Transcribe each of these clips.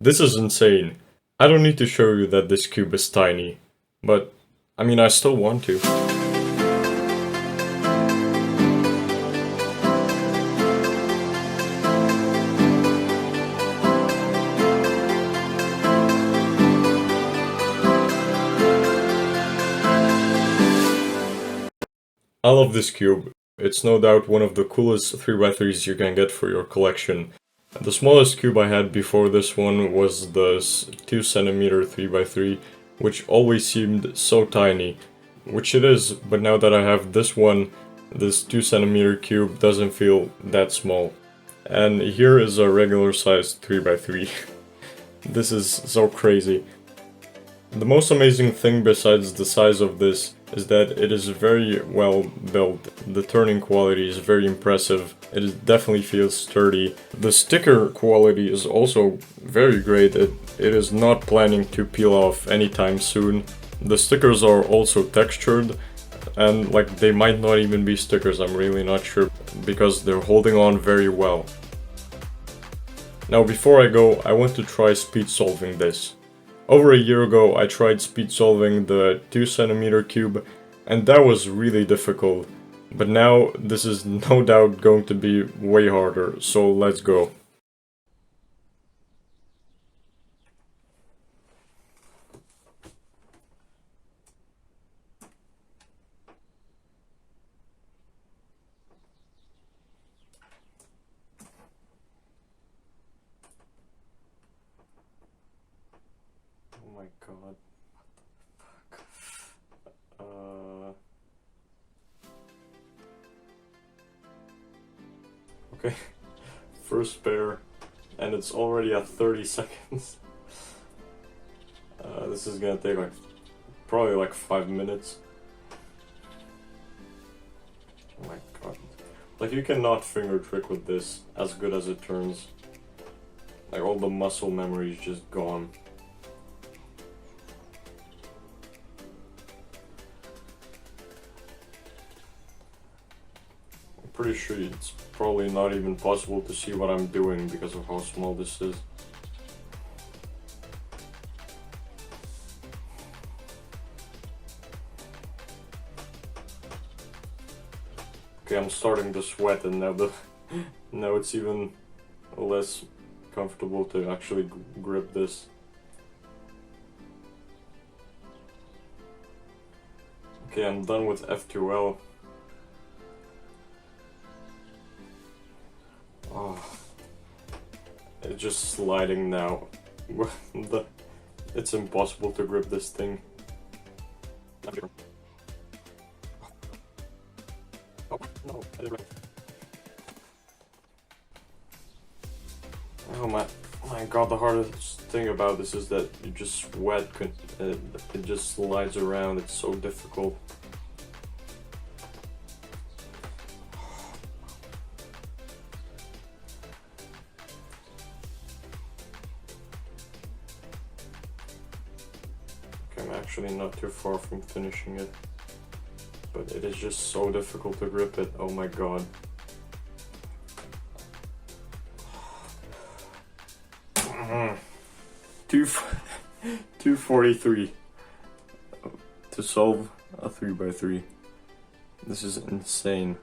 This is insane. I don't need to show you that this cube is tiny, but I mean, I still want to. I love this cube. It's no doubt one of the coolest 3x3s you can get for your collection. The smallest cube I had before this one was the 2cm 3x3, which always seemed so tiny, which it is, but now that I have this one, this 2cm cube doesn't feel that small. And here is a regular sized 3x3. This is so crazy. The most amazing thing besides the size of this is that it is very well built. The turning quality is very impressive. It definitely feels sturdy. The sticker quality is also very great. It is not planning to peel off anytime soon. The stickers are also textured, and like they might not even be stickers, I'm really not sure, because they're holding on very well. Now before I go, I want to try speed solving this. Over a year ago, I tried speed solving the 2cm cube, and that was really difficult. But now, this is no doubt going to be way harder, so let's go. Oh my god. Okay, first pair, and it's already at 30 seconds. This is gonna take like, probably like 5 minutes. Oh my god. Like, you cannot finger trick with this as good as it turns. Like, all the muscle memory is just gone. I'm pretty sure it's probably not even possible to see what I'm doing because of how small this is. Okay, I'm starting to sweat, and now it's even less comfortable to actually grip this. Okay, I'm done with F2L. Oh, it's just sliding now. It's impossible to grip this thing. Oh, no, I did right. Oh my god, the hardest thing about this is that you just sweat, it just slides around, it's so difficult. Okay, I'm actually not too far from finishing it, but it is just so difficult to grip it, oh my god. 243 to solve a 3x3. This is insane.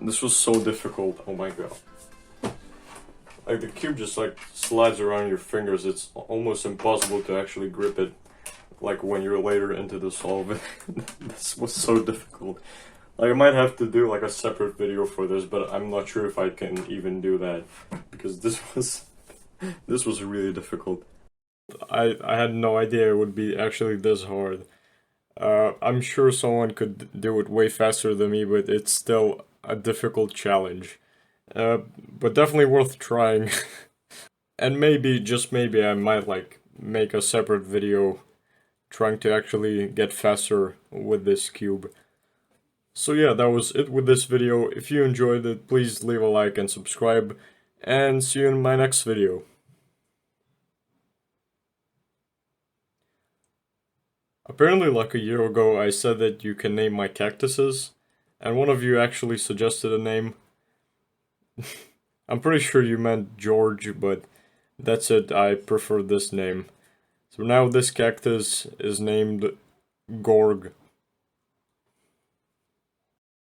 This was so difficult, oh my god. Like, the cube just like slides around your fingers. It's almost impossible to actually grip it, like when you're later into the solve. This was so difficult. Like, I might have to do like a separate video for this, but I'm not sure if I can even do that, because this was really difficult. I had no idea it would be actually this hard. I'm sure someone could do it way faster than me, but it's still a difficult challenge. But definitely worth trying. And maybe, just maybe, I might like make a separate video trying to actually get faster with this cube. So yeah, that was it with this video. If you enjoyed it, please leave a like and subscribe, and see you in my next video. Apparently, like a year ago, I said that you can name my cactuses, and one of you actually suggested a name. I'm pretty sure you meant George, but that's it, I prefer this name. So now this cactus is named Gorg.